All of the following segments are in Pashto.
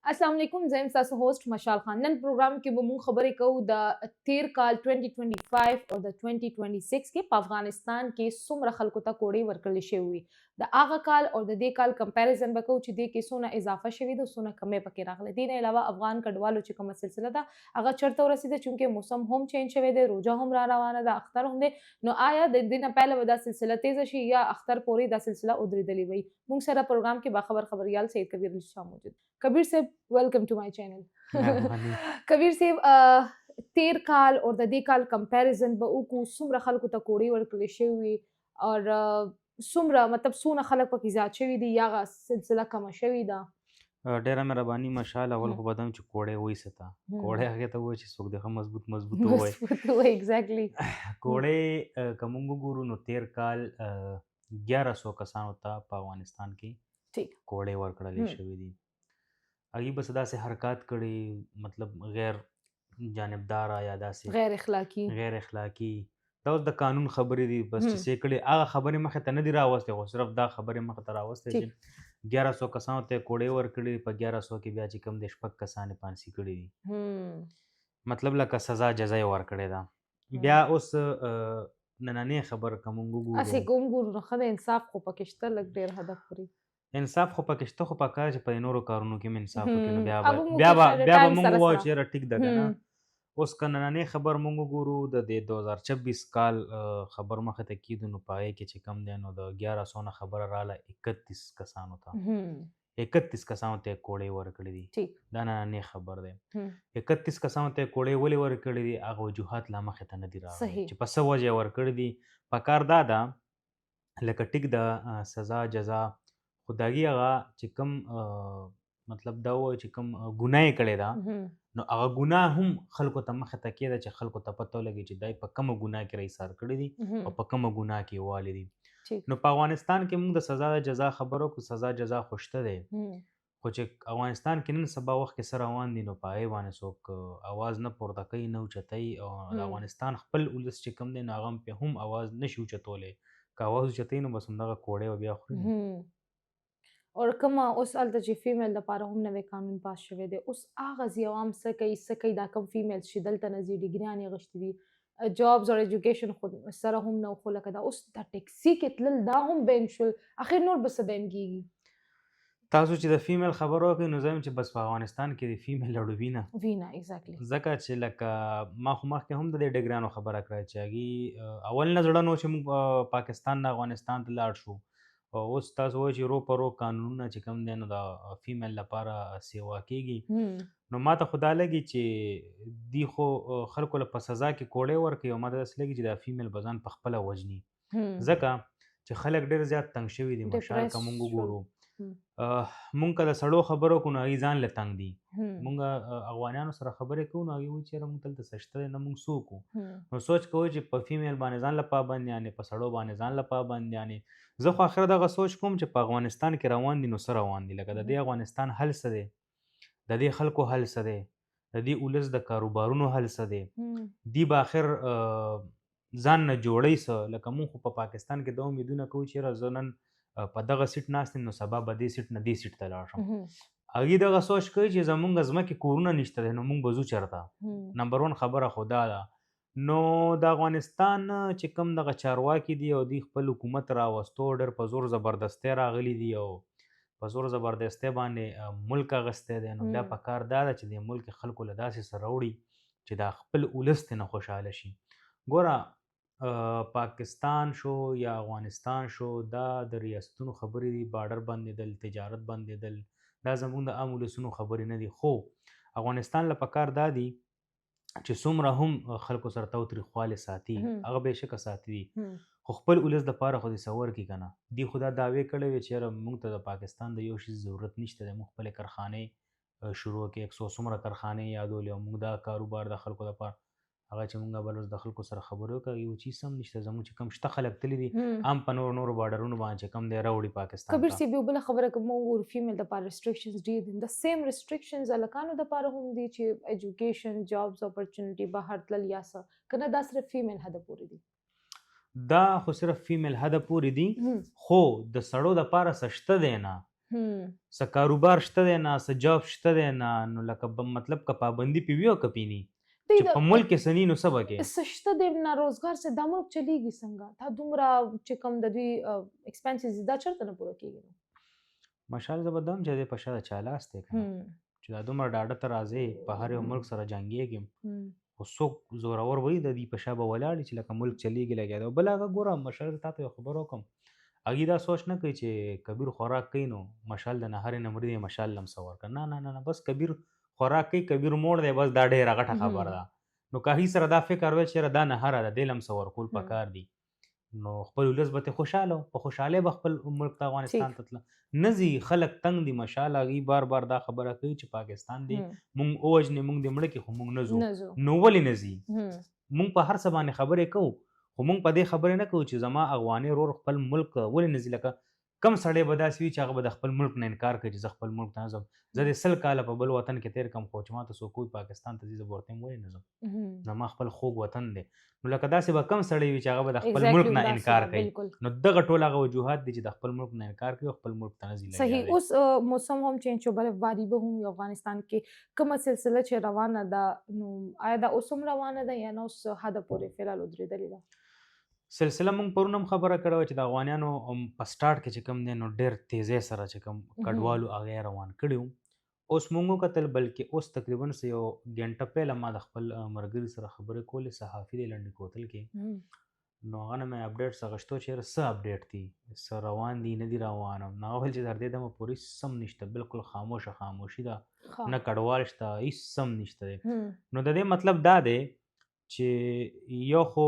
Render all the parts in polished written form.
السلام علیکم زه یم ستاسو هوسټ مشال خان. نن پروګرام کې به مونږ خبرې کوو د تیر کال 2025 او د 2026 کې په افغانستان کې څومره خلکو ته کوړې ورکړل شوې وي. د هغه کال او د دې کال کمپیریزن به کوو چې دې کې څونه اضافه شوې ده، څونه کمې پکې راغلي. دې نه علاوه افغان کډوالو چې کومه سلسله ده هغه چېرته ورسېده، چونکې موسم هم چینج شوی دی، روژه هم را روانه ده، اختر هم دی. نو آیا د دې نه پهله به دا سلسله تیزه شي یا اختر پورې دا سلسله ودرېدلې وي؟ مونږ سره پروګرام کې باخبر خبریال سید کبیر علي شاه موجود. کبیر صاحب ویلکم ټو مای چینل. کبیر صاحب تیر کال او د دې کال کمپیریزن به وکړو، څومره خلکو ته کوړې ورکړل شوې وي او څومره مطلب څونه خلک پکې زیات شوي دي یا هغه سلسله کمه شوې ده؟ ډیره مهرباني ماشاءالله. اول خو به دم چې کوړی وایسته کوړی هغې ته وایي چې څوک دغه مضبوط ووایي. ایگزیکټلی کوړی که موږ وګورو نو تیر کال 1100 کسانو ته په افغانستان کې کوړی ورکړل شوي دي. هغوی بس داسې حرکات کړي، مطلب غیر جانبداره یا داسې غیر اخلاقي. دا اوس د قانون خبرې دي، بس چې څه کړي هغه خبرې مخې ته نه دي راوستې، خو صرف دا خبرې مخې ته راوستې چې 1100 کسانو ته کوړې ورکړي، په 1100 کې بیا چې کوم د 6 کسان یې پانسي کړي دي، مطلب لکه سزا جزا یې ورکړې ده. بیا اوس نننۍ خبر که موږ وګورو، اسې که وګورو نو ښه د انصاف خو پکې شته، لږ ډېر هدف خوري. انصاف خو پکې شته، خو پکار چې په نورو کارونو کې هم انصاف وکړي. نو بیا به موږ ووایو چې یاره ټیک ده که نه. اوس که نننۍ خبر موږ وګورو د 2026 کال خبر مخې ته کېدو، نو په هغې کې چې کوم دی نو د 1100 نه خبره راغله 31 کسانو ته 31 کسانو ته یې کوړې ورکړې دي. دا نننۍ خبر دی. 31 کسانو ته یې کوړې ولې ورکړې دي؟ هغه وجوهات لا مخې ته نه دي راغلي چې په څه وجه یې ورکړې دي. پکار دا ده لکه ټیک ده سزا جزا، خو د هغې هغه چې کوم مطلب دا ووایي چې کوم ګناه یې کړې ده، نو هغه ګناه هم خلکو ته مخې ته کېده چې خلکو ته پته ولګي چې دی په کومه ګناه کې رایسار کړي دي او په کومه ګناه کې والي دي. نو په افغانستان کې موږ د سزا جزا خبرو کو، سزا جزا خو شته دی، خو چې افغانستان کې نن سبا وخت کې څه روان دي نو په هغې باندې څوک اواز نه پورته کوي نه اوچتوي، او د افغانستان خپل ولس چې کوم دی نو هغه پرې هم اواز نشي اوچتولی. که اواز اوچتوي نو بس همدغه کوړی به بیا خوري. او کومه اوس هلته چې فیمیل دپاره هم نوی قانون پاس شوی دی، اوس هغه ځي عوام څه کوي دا کوم فیمیلز چې دلته نه ځي، ډګریانې اخیستې دي، جابز او ایجوکیشن خو سره هم نه، خو لکه دا اوس دا ټیکسي کې تلل دا هم بین شول، اخر نور به څه بین کېږي؟ تاسو چې د فیمیل خبره وکړئ نو زه یم چې بس په افغانستان کې د فیمیل اړو وینه ایگزیکټلی، ځکه چې لکه ما خو مخکې هم د دې ډګریانو خبره کړې چې هغوی اول نه زړه نو چې موږ پاکستان نه افغانستان ته لاړ شو، اوس تاسو وایئ چې رو په رو قانونونه چې کوم دی نو د فیمیل لپاره سیوا کېږي. نو ما ته خو دا لګي چې دوی خو خلکو له په سزا کې کوړی ورکوي، او ما ته داسې لګي چې دا فیمیل به ځان په خپله وژني، ځکه چې خلک ډېر زیات تنګ شوي دي. مشال که موږ وګورو، مونږ که د سړو خبرو کوو نو هغوی ځان له تنګ دي. مونږ افغانانو سره خبرې کوو نو هغوی وایي چې یاره مونږ دلته څه شته دی نه مونږ څوک وو. نو سوچ کوئ چې په فیمیل باندې ځان له پابند یعنې په سړو باندې ځان له پابند یعنې زه خو آخر دغه سوچ کوم چې په افغانستان کې روان دي نو څه روان دي، لکه د دې افغانستان حل څه دی، د دې خلکو حل څه دی، د دې ولس د کاروبارونو حل څه دی، دوی به آخر ځان نه جوړوي څه. لکه مونږ خو په پاکستان کې دا امیدونه کوو چې یاره زه نن په دغه سیټ ناست یم نو سبا به دې سیټ نه دې سیټ ته لاړ شم. هغوی دغه سوچ کوي چې زمونږ ځمکې کورونه نشته دی نو مونږ به ځو چېرته. نمبر ون خبره خو دا ده. نو د افغانستان چې کوم دغه چارواکي دي او دوی خپل حکومت راوستو ډېر په زور زبردستۍ راغلي دي او په زور زبردستۍ باندې ملک اخیستی دی، نو بیا پکار دا ده چې د ملک خلکو له داسې څه راوړي چې دا خپل ولس ترې نه خوشحاله شي. ګوره پاکستان شو یا افغانستان شو، دا د ریاستونو خبرې دي، بارډر بندېدل، تجارت بندېدل، دا زموږ د عام ولسونو خبرې نه دي. خو افغانستان له پکار دا دي چې څومره هم خلکو سره تاوتریخوالی ساتي هغه بېشکه ساتي دي، خو خپل ولس دپاره خو دې څه ورکړي که نه. دوی خو دا دعوې کړی وې چې یاره موږ ته د پاکستان د یو شي ضرورت نشته دی، موږ خپلې کارخانې شروع کړې، 100 څومره کارخانې یادولې او موږ دا کاروبار د خلکو دپاره هغه چې موږ بل ورځ د خلکو سره خبرې وکړو یو چیز هم نشته. زموږ چې کوم شته خلک تللي دي هم په نورو بارډرونو باندې چې کوم دی راوړي پاکستان ته. کبیر صاحب یو بله خبره که موږ وګورو فیمیل دپاره ریسټرکشنز ډېر دي، د سیم ریسټرکشنز هلکانو دپاره هم دي چې ایجوکیشن جابز اپرچونټي بهر تلل یا څه، که نه دا صرف فیمیل حده پورې دي؟ دا خو صرف فیمیل حده پورې دي، خو د سړو دپاره څه شته دی نه. څه کاروبار شته دی نه، څه جاب شته دی نه، نو لکه مطلب که پابندي پې وي او که پې نه وي چې په ملک کې څه ني نو څه به کوې؟ څه شته د نا روزګار څه دا ملک چلیږي څنګه؟ دا دومره چې کوم د دوی ایکسپنسز دا چېرته نه پوره کېږي نو؟ مشال زه به دا هم چې دی په شا د چا لاس دی که نه، چې دا دومره ډاډه ته راځې په هر یو ملک سره جنګېږم، خو څوک زورور وایي د دوی په شا به ولاړ چې لکه ملک چلیږي لګیا دی. او بل هغه ګوره مشال تا ته یو خبر وکړم، هغوی دا سوچ نه کوي چې کبیر خوراک کوي نو مشال د نهرې نه مري دی مشال لم څه ورکړه. نه نه نه بس کبیر خوراک کوي، کبیر موړ دی، بس دا ډېره غټه خبره ده. نو که هغوی سره دا فکر وی چې یاره دا نهره ده دې لم څه ورکول پکار دي، نو خپل ولس به ترې خوشحاله په خوشحالۍ به خپل ملک ته افغانستان ته تله. نه ځي خلک تنګ دي مشال، هغوی بار بار دا خبره کوي چې پاکستان دی مونږ ووژنې مونږ دې مړه کړي خو مونږ نه ځو. نو ولې نه ځي؟ مونږ په هر څه باندې خبرې کوو خو مونږ په دې خبرې نه کوو چې زما افغاني رور خپل ملک ولې نه ځي. لکه کم سړی به داسې وي چې هغه به د خپل ملک نه انکار کوي چې زه خپل ملک ته نه ځم. زه دې 100 کاله په بل وطن کې تېر کړم خو چې ما ته څوک وایي پاکستان ته ځي زه به ورته وایم ولې نه ځم، زما خپل خوږ وطن دی. نو لکه داسې به کم سړی وي چې هغه به د خپل ملک نه انکار کوي. نو دغه ټول هغه وجوهات دي چې د خپل ملک نه انکار کوي او خپل ملک ته نه ځي. صحیح. اوس موسم هم چینج شو، برفباري به هم افغانستان کې کومه سلسله چې روانه ده نو آیا دا اوس هم روانه ده یا نه اوس حده پورې فعلال ودرېدلې ده؟ سلسله مونږ پرون هم خبره کړې وه چې د افغانیانو په سټارټ کې چې کوم دی نو ډېر تیزۍ سره چې کوم کډوالو هغه یې روان کړي وو. اوس مونږ وکتل بلکې اوس تقریبا څه یو ګنټه پهله ما د خپل ملګري سره خبرې کولې، صحافي دی لنډي کوتل کې، نو هغه نه مې اپډیټس اخیستو چې یاره څه اپډیټ دي، څه روان دي نه دي روان. نو هغه ویل چې تر دې دمه پورې هېڅ هم نشته، بالکل خاموشي ده، نه کډوال شته، هېڅ هم نشته دی. نو د دې مطلب دا دی چې یو خو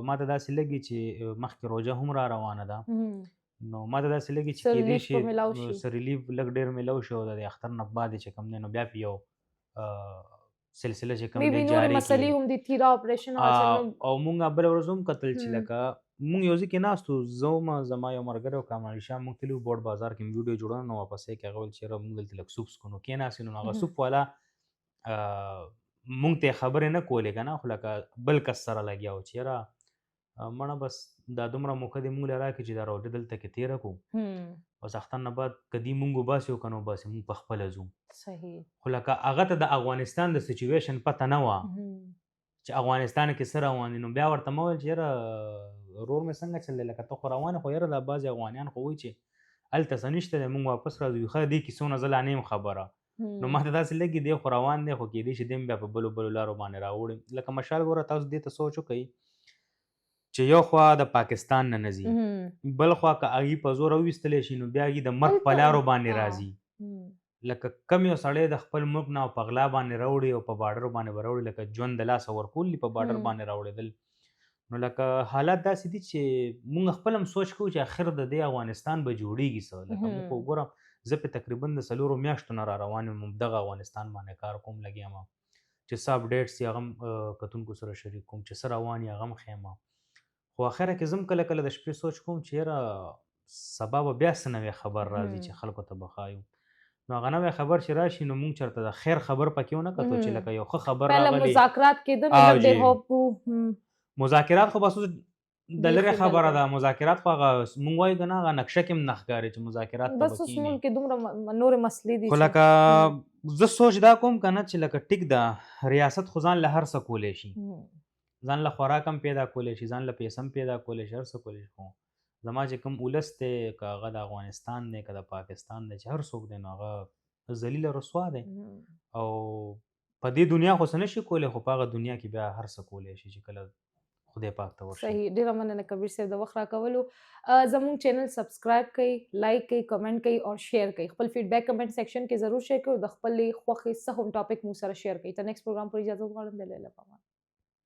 ما ته داسې لګي چې مخکې روژه هم را روانه ده، نو ما ته داسې لګي چې کېدای شي څه ریلیف لږ ډېر میلاو شي او د اختر نه بعد چې کوم دی نو بیا پې یو سلسله چې کوم دی جاري کړي. او مونږ بله ورځ هم کتل چې لکه مونږ یو ځای کې ناست وو، زه وم زما یو ملګری و کامران علي شاه، مونږ تللي وو بوړ بازار کې مې ویډیو جوړوله، نو واپس یې کې هغه ویل چې یاره مونږ دلته لږ سوپ څښو. نو کېناستې نو هغه سوپ والا مونږ ته خبرې نه کولې که نه، خو لکه بل کس سره لګیا و چې یاره مړه بس دا دومره موقع دې مونږ له راکړي چې دا روژه دلته کې تېره کړو، بس اختر نه بعد که دې مونږ وباسي او که نه وباسي مونږ پخپله ځو. خو لکه هغه ته د افغانستان د سچویشن پته نه وه چې افغانستان کې څه روان دي. نو بیا ورته ما ویل چې یاره رور مې څنګه چل دی، لکه ته خو روان یې، خو یاره دا بعضې افغانیان خو وایي چې هلته څه نشته دی، مونږ واپس راځو. ښه دې کیسو نه زه لا نه یم خبره، نو ما ته داسې لګي دی خو روان دی، خو کېدای شي دی هم بیا په بلو لارو باندې راوړي. لکه مشال ګوره تاسو دې ته سوچ وکئ چې یو خوا د پاکستان نه نه ځي، بل خوا که هغوی په زوره وویستلی شي نو بیا هغوی د مرګ په لارو باندې راځي. لکه کم یو سړی د خپل ملک نه په غلا باندې راوړي او په باډر باندې به راوړي، لکه ژوند د لاسه ورکول دي په باډر باندې راوړېدل. نو لکه حالات داسې دي چې مونږ خپل هم سوچ کوو چې آخر د دې افغانستان به جوړېږي څه. لکه مونږ خو ګورم زه په تقریبا د 4 میاشتو نه را روان یم دغه افغانستان باندې کار کوم لګیا یم چې څه اپډیټس دي هغه هم کتونکو سره شریک کوم، چې څه روان یي هغه هم ښیم. خو اخره کې زه هم کله کله د شپې سوچ کوم چې یاره سبا به بیا څه نوی خبر راځي چې خلکو ته به ښایو. نو هغه نوی خبر چې راشي نو مونږ چېرته د خیر خبر پکې ونه کتو چې لکه یو ښه خبر راغلی. مذاکرات کېده، مذاکرات خو بس د لرې خبره ده، مذاکرات خو هغه مونږ وایو که نه هغه نقشه کې هم نه ښکاري چې مذاکرات ته به بس اوس ملک کې دومره نورې مسلې دي. خو لکه زه سوچ دا کوم که نه چې لکه ټیک ده ریاست خو ځان له هر څه کولی شي، ځان له خوراک هم پیدا کولی شي، ځان له پیسه هم پیدا کولی شي، هر څه کولی شي. خو زما چې کوم ولس دی که هغه د افغانستان دی که د پاکستان دی چې هر څوک دی نو هغه ذلیله رسوا دی او په دې دنیا خو څه نه شي کولی، خو په هغه دنیا کې بیا هر څه کولی شي چې کله خدای پاک ته ورشي. صحیح. ډېره مننه کبیر صاحب د وخت راکولو. زموږ چینل سبسکرایب کړئ، لایک کړئ، کمنټ کړئ او شیر کړئ. خپل فیډبیک کمنټ سیکشن کې ضرور شیر کړئ او د خپلې خوښې څه هم ټاپک مو سره شیر کړئ. تر نیکسټ پروګرام پورې اجازه غواړم. د لیلا پامان.